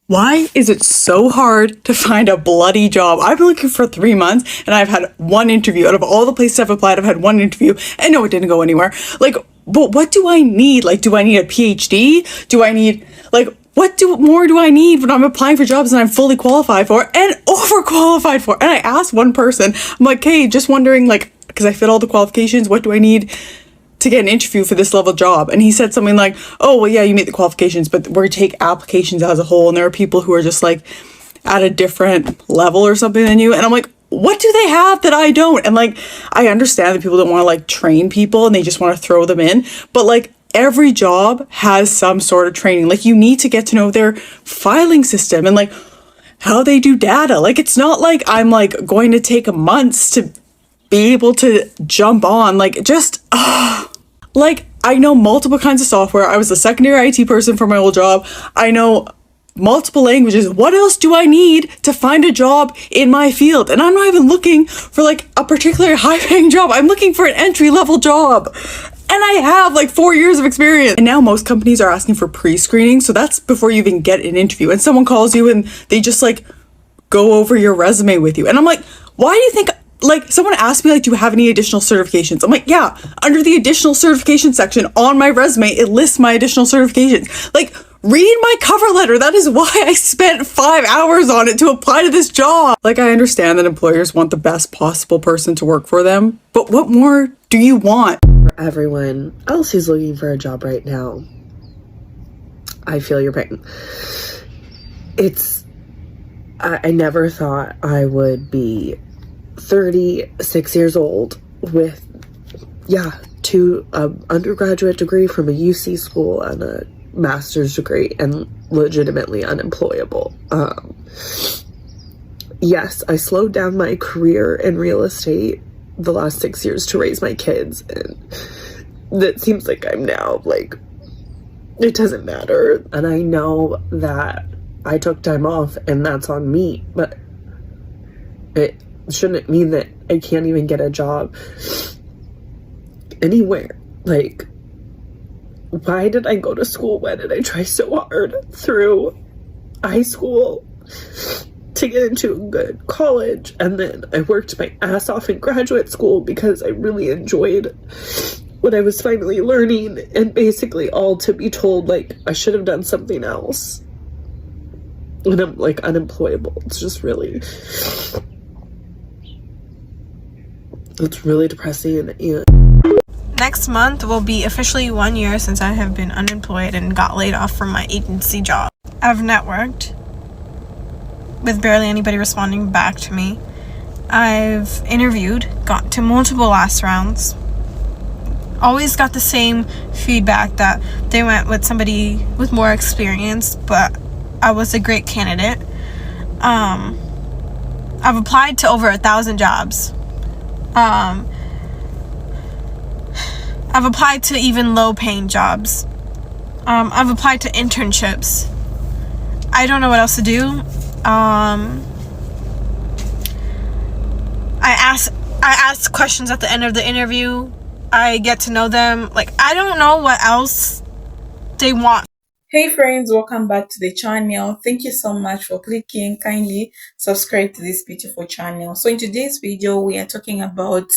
Why is it so hard to find a bloody job? I've been looking for 3 months and I've had one interview. Out of all the places I've applied, I've had one interview and no, it didn't go anywhere. Like, but what do I need? Like, do I need a PhD? Do I need, like, more do I need when I'm applying for jobs and I'm fully qualified for and overqualified for? And I asked one person, I'm like, hey, just wondering, like, because I fit all the qualifications, what do I need to get an interview for this level job? And he said something like, oh, well, yeah, you meet the qualifications, but we're take applications as a whole. And there are people who are just like at a different level or something than you. And I'm like, what do they have that I don't? And like, I understand that people don't want to like train people and they just want to throw them in. But like, every job has some sort of training. Like, you need to get to know their filing system and like how they do data. Like, it's not like I'm like going to take months to be able to jump on. Like, just like, I know multiple kinds of software. I was a secondary IT person for my old job. I know multiple languages. What else do I need to find a job in my field? And I'm not even looking for like a particular high paying job. I'm looking for an entry level job. And I have like 4 years of experience. And now most companies are asking for pre-screening. So that's before you even get an interview. And someone calls you and they just like go over your resume with you. And I'm like, why do you think, like, someone asked me, like, do you have any additional certifications? I'm like, yeah, under the additional certification section on my resume, it lists my additional certifications. Like, read my cover letter. That is why I spent 5 hours on it to apply to this job. Like, I understand that employers want the best possible person to work for them, but what more do you want? For everyone else who's looking for a job right now, I feel your pain. I never thought I would be 36 years old with, two undergraduate degree from a UC school and a master's degree and legitimately unemployable. Yes, I slowed down my career in real estate the last 6 years to raise my kids, and that seems like I'm now, like, it doesn't matter. And I know that I took time off and that's on me, but it shouldn't mean that I can't even get a job anywhere. Like, why did I go to school? Why did I try so hard through high school to get into a good college? And then I worked my ass off in graduate school because I really enjoyed what I was finally learning, and basically all to be told, like, I should have done something else. And I'm, like, unemployable. It's just really... it's really depressing. And next month will be officially 1 year since I have been unemployed and got laid off from my agency job. I've networked with barely anybody responding back to me. I've interviewed, got to multiple last rounds. Always got the same feedback that they went with somebody with more experience, but I was a great candidate. I've applied to over 1,000 jobs. I've applied to even low-paying jobs. I've applied to internships. I don't know what else to do. I ask questions at the end of the interview. I get to know them. Like, I don't know what else they want. Hey friends, welcome back to the channel. Thank you so much for clicking. Kindly subscribe to this beautiful channel. So in today's video, we are talking about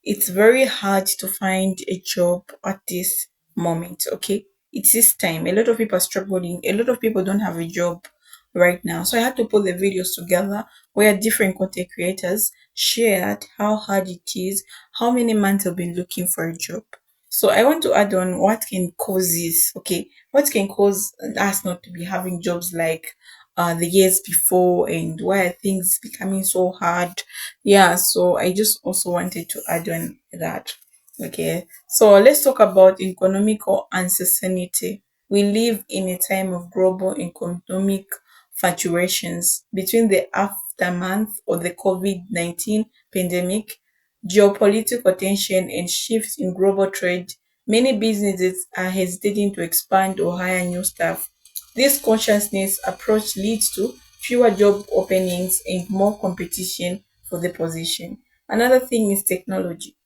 it's very hard to find a job at this moment. Okay, it's this time. A lot of people are struggling. A lot of people don't have a job right now. So I had to put the videos together where different content creators shared how hard it is, how many months have been looking for a job. So I want to add on what can cause this. Okay, what can cause us not to be having jobs like the years before, and why are things becoming so hard? Yeah, so I just also wanted to add on that. Okay, so let's talk about economical uncertainty. We live in a time of global economic fluctuations between the aftermath of the COVID-19 pandemic, geopolitical tension, and shifts in global trade. Many businesses are hesitating to expand or hire new staff. This consciousness approach leads to fewer job openings and more competition for the position. Another thing is technology.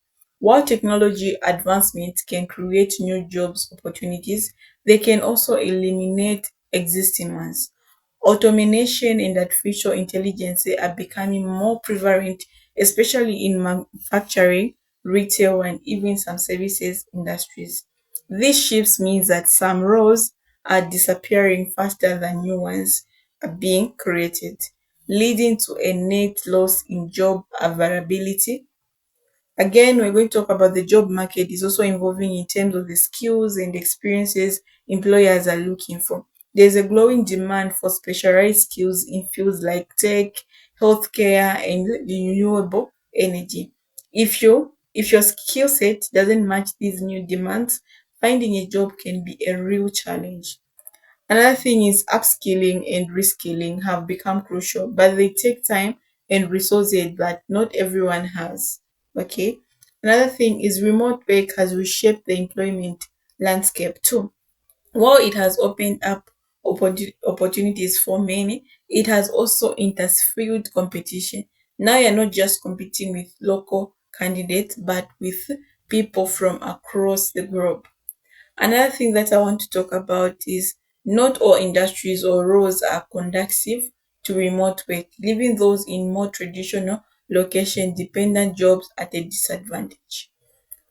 While technology advancement can create new jobs opportunities, they can also eliminate existing ones. Automation and artificial intelligence are becoming more prevalent, especially in manufacturing, retail, and even some services industries. This shifts means that some roles are disappearing faster than new ones are being created, leading to a net loss in job availability. Again, we're going to talk about the job market is also evolving in terms of the skills and experiences employers are looking for. There's a growing demand for specialized skills in fields like tech, healthcare, and renewable energy. If your skill set doesn't match these new demands, finding a job can be a real challenge. Another thing is upskilling and reskilling have become crucial, but they take time and resources that not everyone has. Okay. Another thing is remote work has reshaped the employment landscape too. While it has opened up opportunities for many, it has also interfered competition. Now you're not just competing with local candidates, but with people from across the globe. Another thing that I want to talk about is not all industries or roles are conducive to remote work, leaving those in more traditional location dependent jobs at a disadvantage.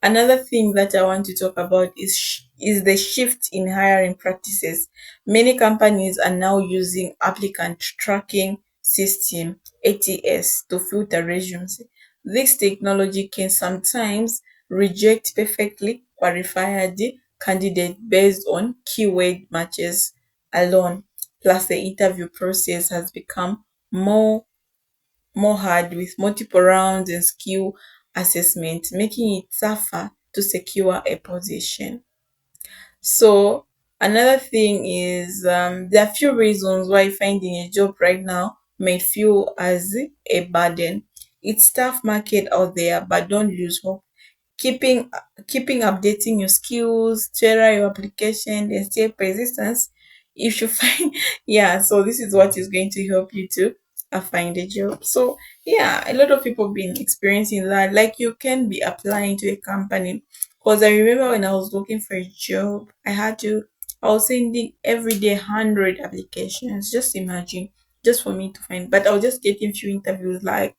Another thing that I want to talk about is the shift in hiring practices. Many companies are now using applicant tracking system ATS to filter resumes. This technology can sometimes reject perfectly qualified candidate based on keyword matches alone. Plus, the interview process has become more hard with multiple rounds and skill assessment, making it tougher to secure a position. So another thing is there are few reasons why finding a job right now may feel as a burden. It's tough market out there, but don't lose hope. Keeping keeping updating your skills, tailor your application, and stay persistence. If you find yeah, so this is what is going to help you to find a job. So yeah, a lot of people been experiencing that. Like you can be applying to a company. Because I remember when I was looking for a job, I was sending every day 100 applications. Just imagine, just for me to find. But I was just getting few interviews, like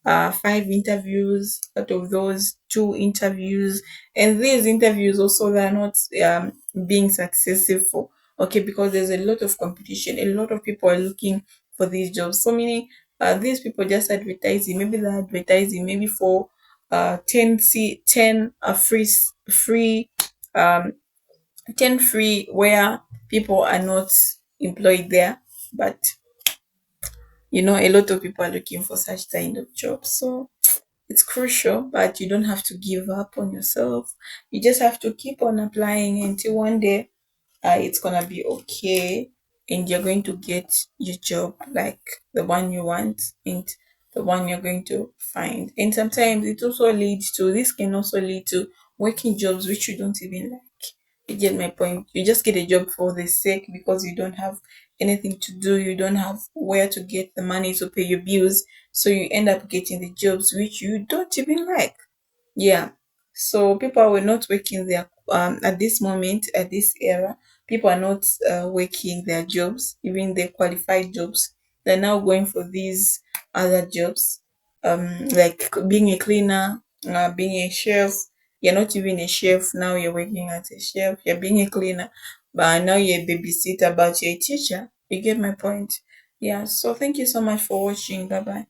5 interviews. Out of those, 2 interviews, and these interviews also they are not being successful. Okay, because there's a lot of competition. A lot of people are looking for these jobs. So meaning, these people just advertising. Maybe they're advertising maybe for 10 free um 10 free where people are not employed there, but a lot of people are looking for such kind of jobs. So it's crucial, but you don't have to give up on yourself. You just have to keep on applying until one day it's gonna be okay, and you're going to get your job, like the one you want and the one you're going to find. And sometimes this can also lead to working jobs which you don't even like. You get my point? You just get a job for the sake because you don't have anything to do, you don't have where to get the money to pay your bills, so you end up getting the jobs which you don't even like. Yeah. So people were not working their at this moment, at this era, people are not working their jobs, even the qualified jobs. They're now going for these other jobs, like being a cleaner, being a chef. You're not even a chef now. You're working as a chef. You're being a cleaner, but now you're a babysitter, but you're a teacher. You get my point? Yeah. So thank you so much for watching. Bye bye.